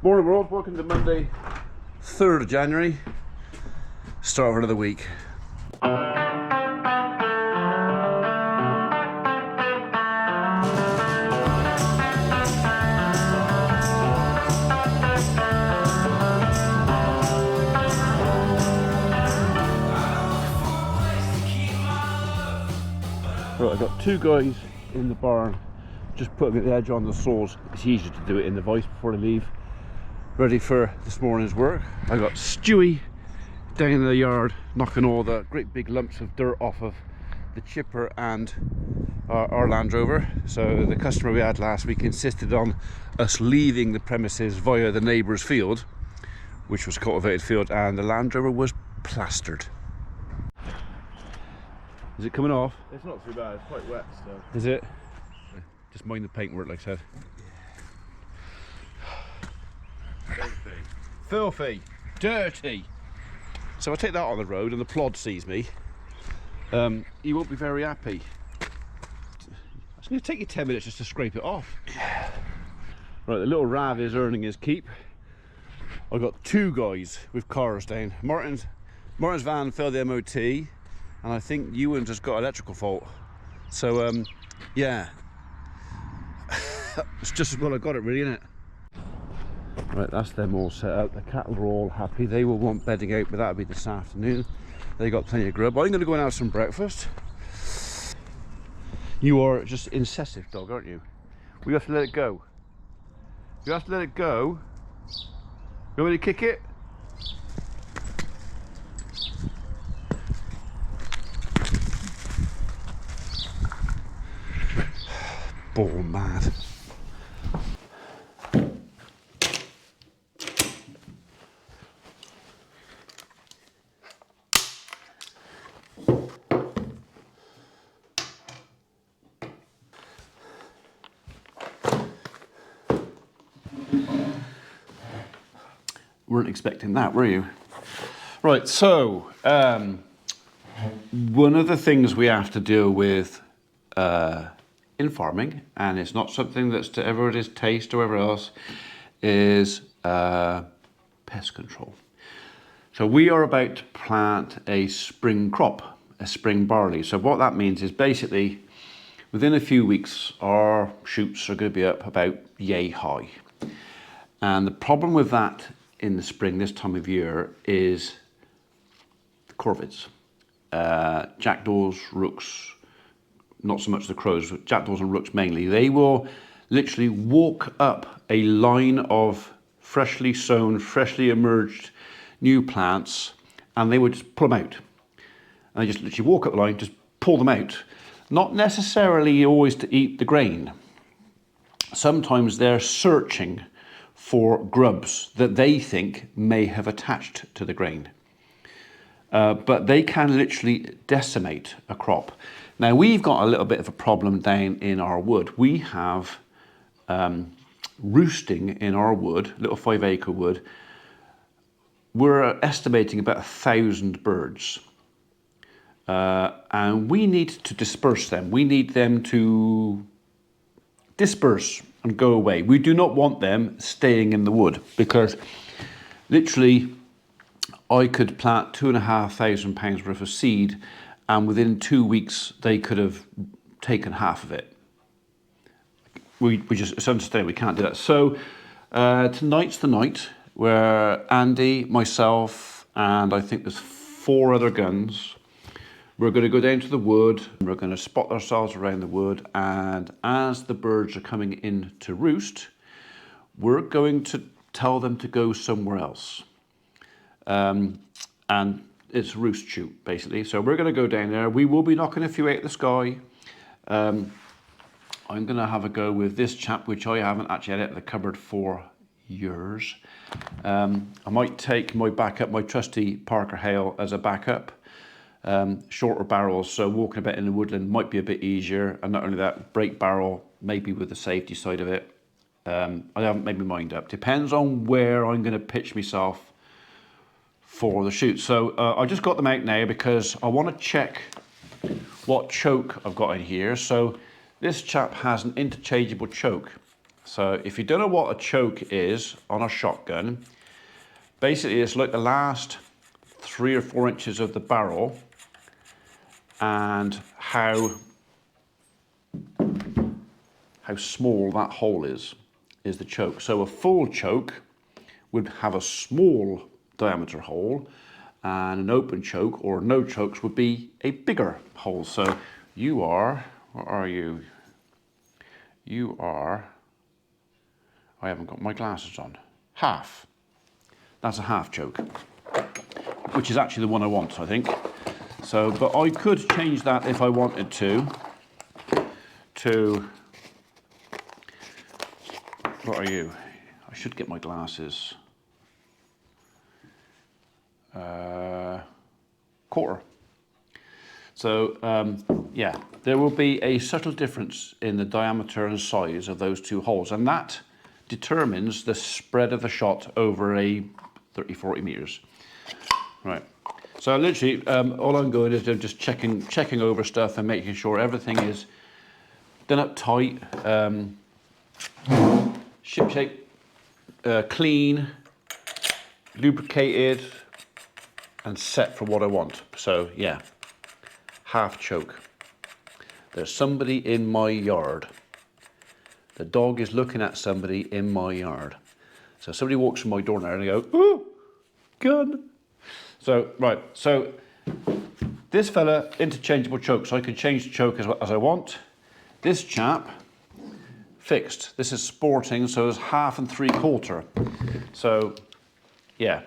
Morning world, welcome to Monday 3rd of January, start of another week. Right, I've got two guys in the barn just putting the edge on the saws. It's easier to do it in the vise before I leave. Ready for this morning's work. I got Stewie down in the yard knocking all the great big lumps of dirt off of the chipper and our Land Rover. So the customer we had last week insisted on us leaving the premises via the neighbour's field, which was cultivated field, and the Land Rover was plastered. Is it coming off? It's not too bad, it's quite wet still. Is it? Just mind the paintwork, like I said. Filthy, dirty. So I take that on the road and the plod sees me. He won't be very happy. It's going to take you 10 minutes just to scrape it off. Right, the little Rav is earning his keep. I've got two guys with cars down. Martin's van failed the MOT, and I think Ewan's just got electrical fault. So yeah, it's just as well I got it, really, isn't it? Right, that's them all set up. The cattle are all happy. They will want bedding out, but that'll be this afternoon. They got plenty of grub. I'm going to go and have some breakfast. You are just incisive dog, aren't you? We have to let it go. You have to let it go. You want me to kick it? Ball mad. Weren't expecting that, were you? Right, so one of the things we have to deal with in farming, and it's not something that's to everybody's taste or whatever else, is pest control. So we are about to plant a spring crop, a spring barley. So what that means is basically within a few weeks our shoots are going to be up about yay high. And the problem with that in the spring, this time of year, is the corvids. Jackdaws, rooks, not so much the crows, but jackdaws and rooks mainly. They will literally walk up a line of freshly sown, freshly emerged new plants, and they would just pull them out. And they just literally walk up the line, just pull them out. Not necessarily always to eat the grain. Sometimes they're searching for grubs that they think may have attached to the grain. But they can literally decimate a crop. Now we've got a little bit of a problem down in our wood. We have roosting in our wood, little 5-acre wood. We're estimating about 1,000 birds. And we need to disperse them. We need them to disperse and go away. We do not want them staying in the wood, because literally I could plant £2,500 worth of seed, and within 2 weeks they could have taken half of it. We just, it's understandable, we can't do that. So tonight's the night where Andy, myself, and I think there's 4 other guns, we're going to go down to the wood, we're going to spot ourselves around the wood, and as the birds are coming in to roost, we're going to tell them to go somewhere else. And it's roost shoot, basically. So we're going to go down there. We will be knocking a few out of the sky. I'm going to have a go with this chap, which I haven't actually had out of the cupboard for years. I might take my backup, my trusty Parker Hale as a backup. Shorter barrels, so walking about in the woodland might be a bit easier, and not only that, break barrel maybe with the safety side of it. I haven't made my mind up. Depends on where I'm going to pitch myself for the shoot. So I just got them out now because I want to check what choke I've got in here. So this chap has an interchangeable choke. So if you don't know what a choke is on a shotgun, basically it's like the last 3 or 4 inches of the barrel and how small that hole is the choke. So a full choke would have a small diameter hole, and an open choke or no chokes would be a bigger hole. So you are, what are you? You are, I haven't got my glasses on, half. That's a half choke, which is actually the one I want, I think. So, but I could change that if I wanted to, what are you? I should get my glasses. Quarter. So yeah, there will be a subtle difference in the diameter and size of those two holes, and that determines the spread of the shot over a 30-40 meters. Right. So literally, all I'm going is just checking over stuff and making sure everything is done up tight, ship-shape, clean, lubricated, and set for what I want. So yeah, half choke. There's somebody in my yard. The dog is looking at somebody in my yard. So somebody walks through my door now and they go, "Ooh, gun." So right, so this fella, interchangeable choke, so I can change the choke as I want. This chap, fixed. This is sporting, so it's 1/2 and 3/4. So yeah,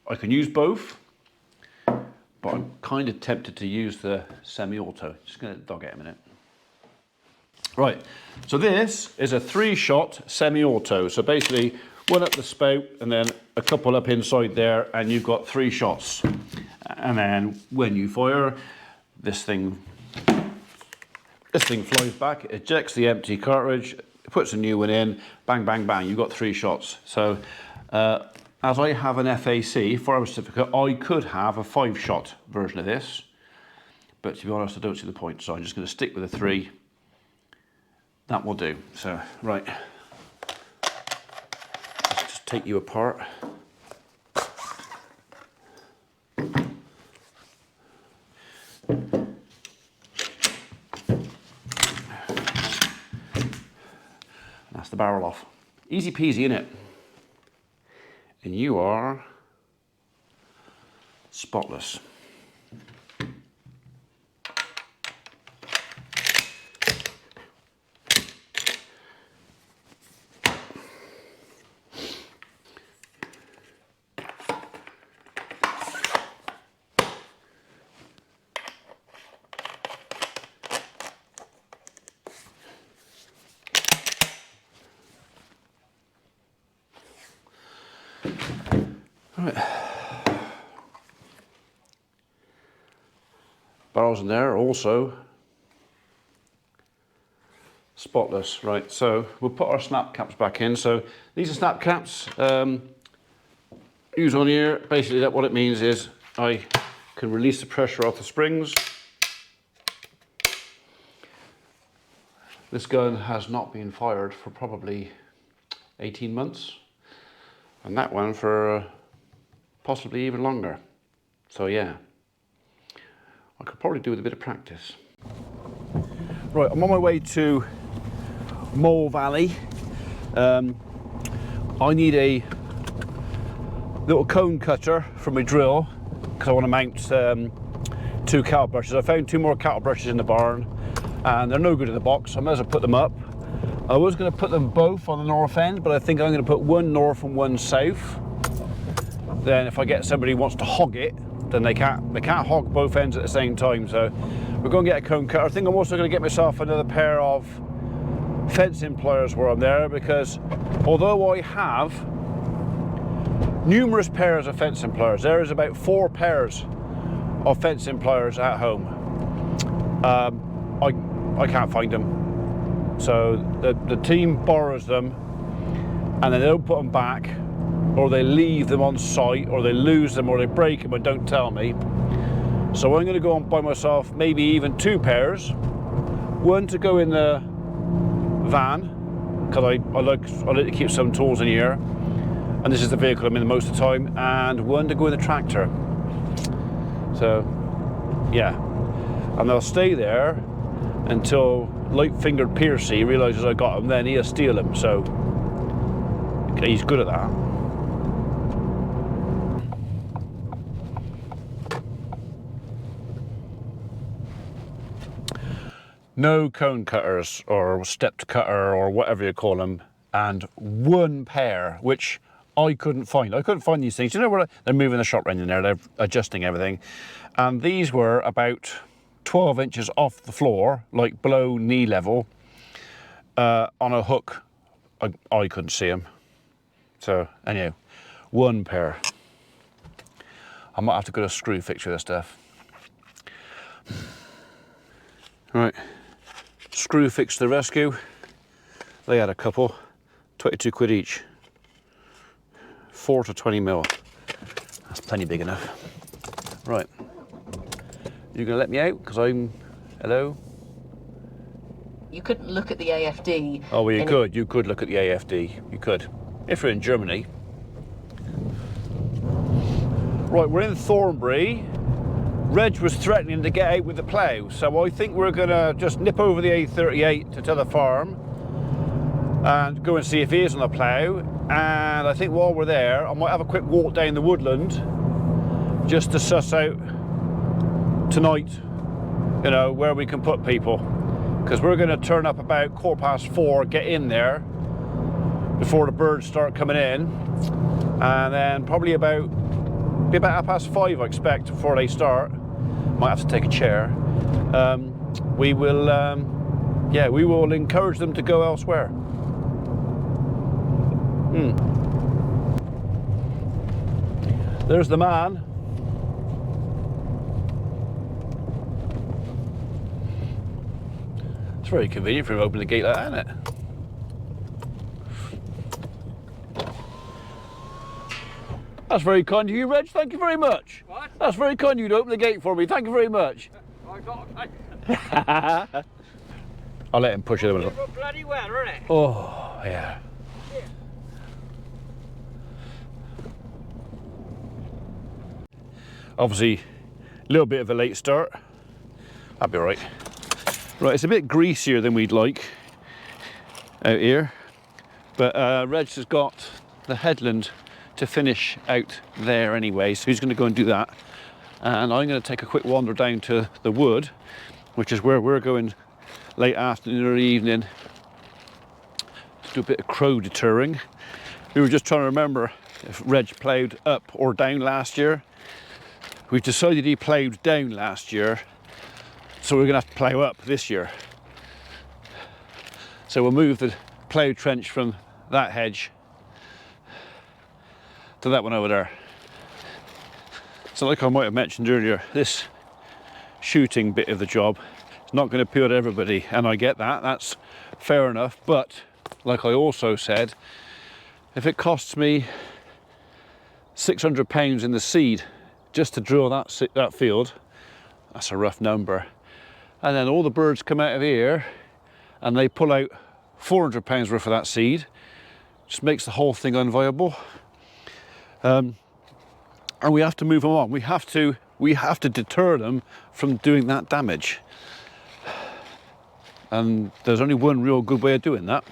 I can use both, but I'm kind of tempted to use the semi-auto. Just gonna dog it a minute. Right, so this is a 3-shot semi-auto. So basically, one up the spout and then a couple up inside there, and you've got 3 shots. And then when you fire, this thing flies back, it ejects the empty cartridge, puts a new one in, bang, bang, bang, you've got 3 shots. So as I have an FAC, firearms certificate, I could have a 5-shot version of this, but to be honest, I don't see the point, so I'm just going to stick with the 3. That will do. So, right, let's just take you apart. That's the barrel off. Easy peasy, innit? And you are spotless. Right. Barrels in there also spotless. Right, so we'll put our snap caps back in. So these are snap caps. Use on here. Basically, what it means is I can release the pressure off the springs. This gun has not been fired for probably 18 months, and that one for possibly even longer. So yeah, I could probably do with a bit of practice. Right, I'm on my way to Mole Valley. I need a little cone cutter for my drill because I want to mount 2 cattle brushes. I found 2 more cattle brushes in the barn and they're no good in the box, so I might as well put them up. I was going to put them both on the north end, but I think I'm going to put one north and one south. Then if I get somebody who wants to hog it, then they can't hog both ends at the same time. So we're going to get a cone cutter. I think I'm also going to get myself another pair of fencing pliers where I'm there, because although I have numerous pairs of fencing pliers, there is about 4 pairs of fencing pliers at home, I can't find them. So the team borrows them and then they don't put them back, or they leave them on site, or they lose them, or they break them and don't tell me. So I'm going to go and buy myself maybe even 2 pairs. One to go in the van, because I like to keep some tools in here, and this is the vehicle I'm in most of the time, and one to go in the tractor. So yeah, and they'll stay there until light-fingered Piercy realises I got him, then he'll steal him. So he's good at that. No cone cutters or stepped cutter or whatever you call them, and one pair which I couldn't find. I couldn't find these things. You know where they're moving the shop around in there, they're adjusting everything, and these were about 12 inches off the floor, like below knee level, on a hook. I couldn't see them. So anyhow, one pair. I might have to go to screw fix with this stuff. Right. Screw fix to the rescue. They had a couple, 22 quid each. 4 to 20 mil. That's plenty big enough. Right. You gonna let me out? Because I'm, hello? You couldn't look at the AFD. Oh, well, you could look at the AFD. You could. If you're in Germany. Right, we're in Thornbury. Reg was threatening to get out with the plough, so I think we're going to just nip over the A38 to the farm and go and see if he is on the plough. And I think while we're there, I might have a quick walk down the Woodland just to suss out tonight, you know, where we can put people. Because we're going to turn up about 4:15, get in there before the birds start coming in, and then probably be about 5:30, I expect, before they start. Might have to take a chair. We will encourage them to go elsewhere. There's the man. It's very convenient for him to open the gate like that, isn't it? That's very kind of you, Reg. Thank you very much. What? That's very kind of you to open the gate for me. Thank you very much. I got I'll let him push it a little. it's bloody weather, isn't it? Oh, yeah. Obviously, a little bit of a late start. That'll be all right. Right, it's a bit greasier than we'd like out here, but Reg has got the headland to finish out there anyway, so he's going to go and do that. And I'm going to take a quick wander down to the wood, which is where we're going late afternoon or evening to do a bit of crow deterring. We were just trying to remember if Reg ploughed up or down last year. We've decided he ploughed down last year, so we're going to have to plough up this year. So we'll move the plough trench from that hedge to that one over there. So like I might have mentioned earlier, this shooting bit of the job is not going to appeal to everybody, and I get that, that's fair enough, but like I also said, if it costs me £600 in the seed just to drill that field, that's a rough number, and then all the birds come out of here and they pull out £400 worth of that seed, just makes the whole thing unviable. And we have to move them on. We have to deter them from doing that damage. And there's only one real good way of doing that.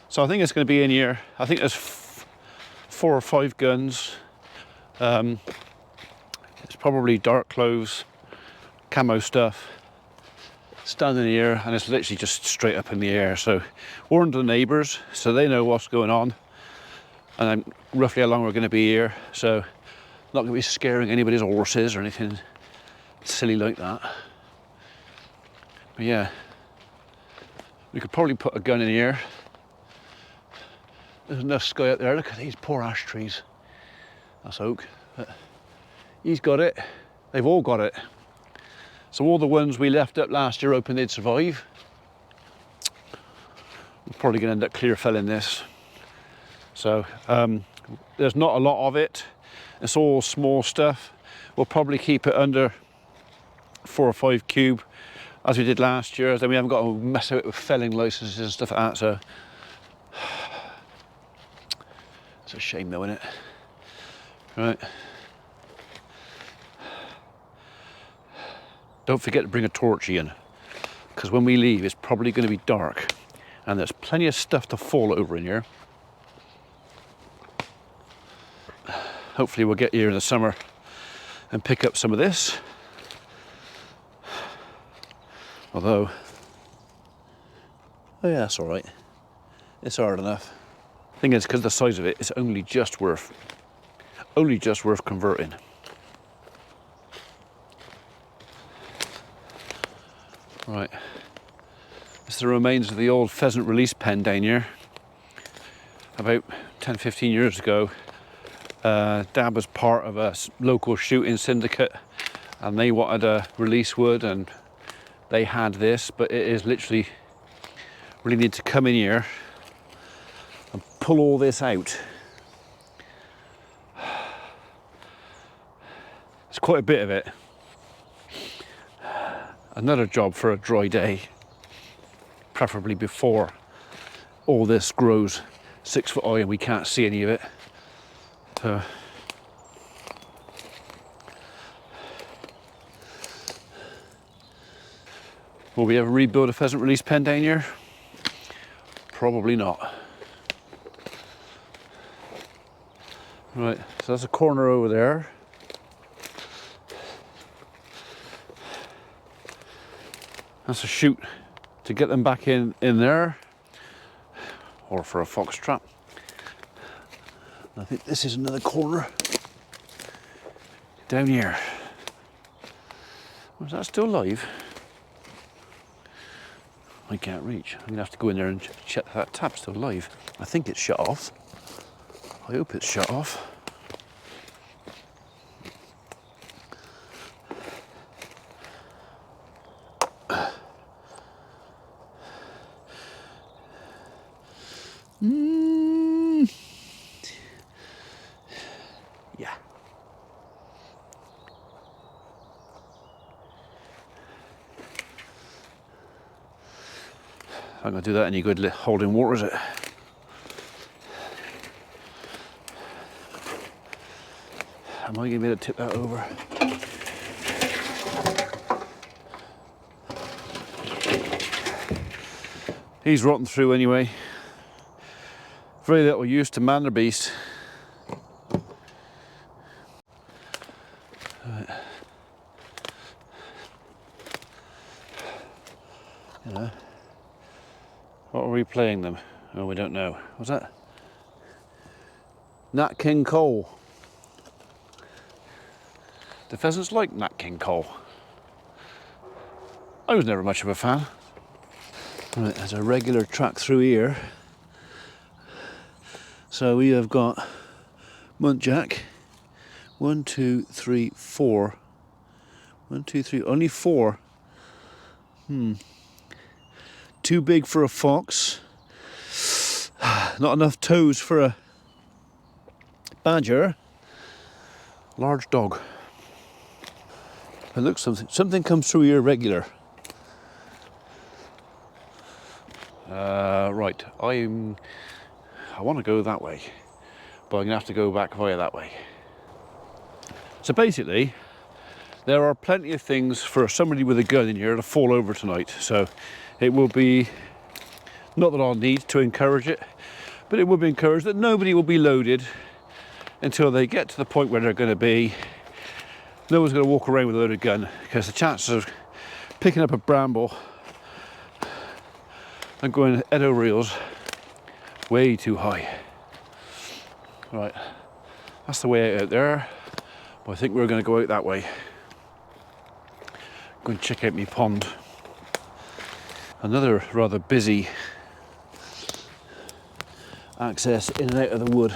So I think it's going to be in here. I think there's 4 or 5 guns. It's probably dark clothes, camo stuff, standing here, and it's literally just straight up in the air. So warn the neighbours so they know what's going on, and roughly how long we're going to be here. So not going to be scaring anybody's horses or anything silly like that. But yeah, we could probably put a gun in here. There's enough sky up there. Look at these poor ash trees. That's oak. But he's got it. They've all got it. So all the ones we left up last year hoping they'd survive. We're probably going to end up clear felling this. So there's not a lot of it. It's all small stuff. We'll probably keep it under 4 or 5 cube. as we did last year. Then we haven't got to mess with felling licenses and stuff like that, so it's a shame though, isn't it? Right. Don't forget to bring a torch, Ian, because when we leave it's probably going to be dark and there's plenty of stuff to fall over in here. Hopefully we'll get here in the summer and pick up some of this. Although, oh yeah, that's all right. It's hard enough. Thing is, because of the size of it, it's only just worth converting. Right. It's the remains of the old pheasant release pen down here. About 10, 15 years ago, Dad was part of a local shooting syndicate and they wanted a release wood and they had this, but it is literally, really need to come in here and pull all this out. It's quite a bit of it. Another job for a dry day, preferably before all this grows 6 foot high and we can't see any of it. So will we ever rebuild a pheasant release pen down here? Probably not. Right, so that's a corner over there. That's a chute to get them back in there, or for a fox trap. I think this is another corner down here. Was that still live? I can't reach. I'm gonna have to go in there and check that tap's still live. I think it's shut off. I hope it's shut off. Yeah. I'm going to do that any good holding water, is it? Am I going to be able to tip that over? He's rotting through anyway. Very little use to man the beast. Right. You know, what are we playing them? Oh, we don't know. What's that? Nat King Cole. The pheasants like Nat King Cole. I was never much of a fan. Right, there's a regular track through here. So we have got muntjac. 1, 2, 3, 4. 1, 2, 3, only 4. Too big for a fox. Not enough toes for a badger. Large dog. But look, something comes through here regular. Right, I want to go that way, but I'm going to have to go back via that way. So basically, there are plenty of things for somebody with a gun in here to fall over tonight. So it will be, not that I'll need to encourage it, but it will be encouraged that nobody will be loaded until they get to the point where they're going to be. No one's going to walk around with a loaded gun, because the chances of picking up a bramble and going head over heels way too high. Right, that's the way out there, but I think we're going to go out that way. Go and check out my pond. Another rather busy access in and out of the wood.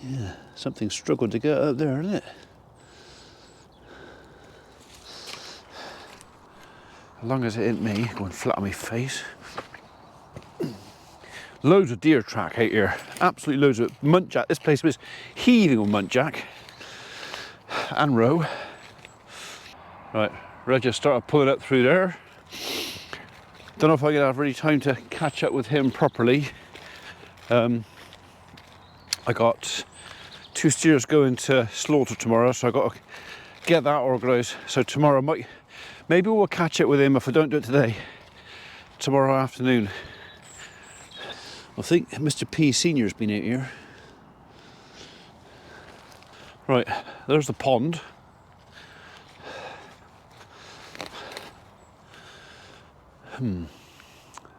Yeah, something struggled to get up there, isn't it? As long as it ain't me going flat on my face. Loads of deer track out here. Absolutely loads of muntjac. This place was heaving on muntjac and roe. Right, Reg just started pulling it through there. Don't know if I'm gonna have really time to catch up with him properly. I got 2 steers going to slaughter tomorrow, so I got to get that organised. So tomorrow maybe we'll catch up with him if I don't do it today. Tomorrow afternoon. I think Mr. P Senior's been out here. Right, there's the pond.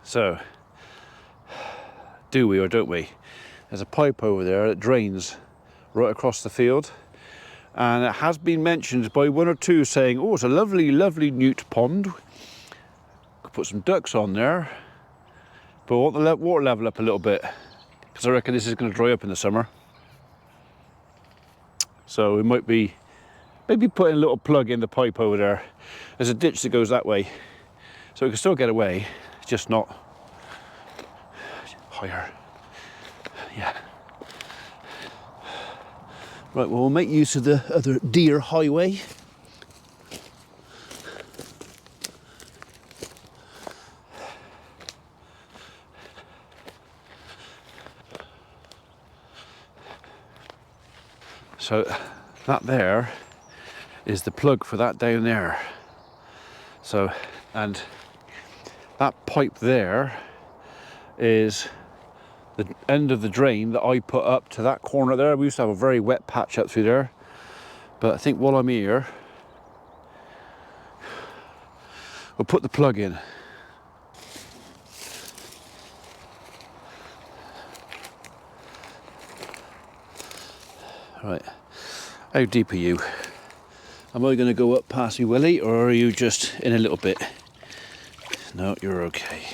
So, do we or don't we? There's a pipe over there that drains right across the field, and it has been mentioned by 1 or 2 saying, oh, it's a lovely, lovely newt pond. Could put some ducks on there, but I want the water level up a little bit, because I reckon this is going to dry up in the summer. So we might be maybe putting a little plug in the pipe over there. There's a ditch that goes that way, so we can still get away, just not higher. Yeah. Right, well, we'll make use of the other deer highway. So that there is the plug for that down there. So, and that pipe there is the end of the drain that I put up to that corner there. We used to have a very wet patch up through there, but I think while I'm here, we'll put the plug in. Right, how deep are you? Am I going to go up past me Willie, or are you just in a little bit? No, you're okay.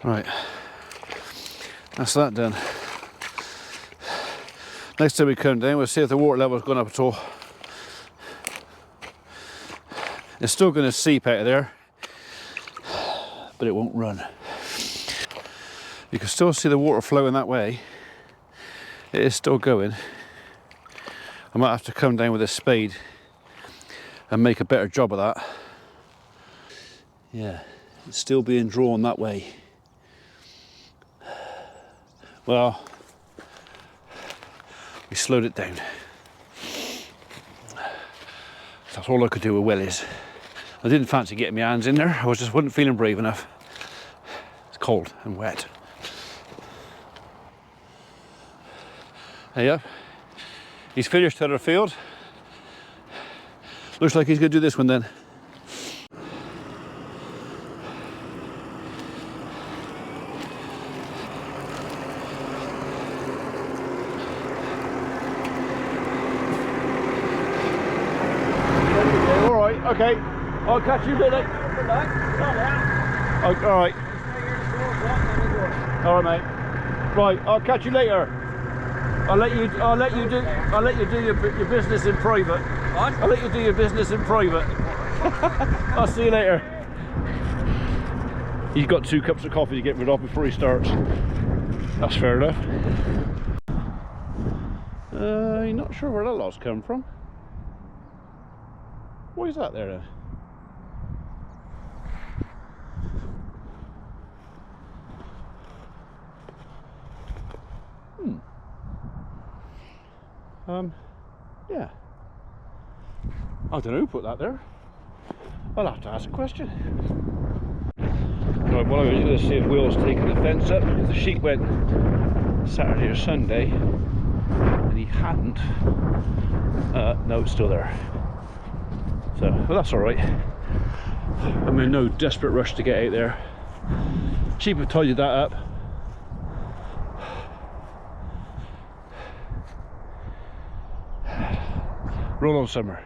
Right, that's that done. Next time we come down, we'll see if the water level's gone up at all. It's still going to seep out of there, but it won't run. You can still see the water flowing that way. It is still going. I might have to come down with a spade and make a better job of that. Yeah, it's still being drawn that way. Well, we slowed it down. That's all I could do with wellies. I didn't fancy getting my hands in there. I wasn't feeling brave enough. It's cold and wet. There you go. He's finished at our field. Looks like he's going to do this one then. Okay, I'll catch you later. All right. All right, mate. Right, I'll catch you later. I'll let you do your business in private. What? I'll let you do your business in private. I'll see you later. He's got 2 cups of coffee to get rid of before he starts. That's fair enough. You're not sure where that lot's come from. What is that there then? Yeah. I don't know who put that there. I'll have to ask a question. Right, well, I'm going to see if Will's taken the fence up, because the sheep went Saturday or Sunday and he hadn't. No, it's still there. So, well, that's all right. I'm in no desperate rush to get out there. Sheep have tidied that up. Roll on summer.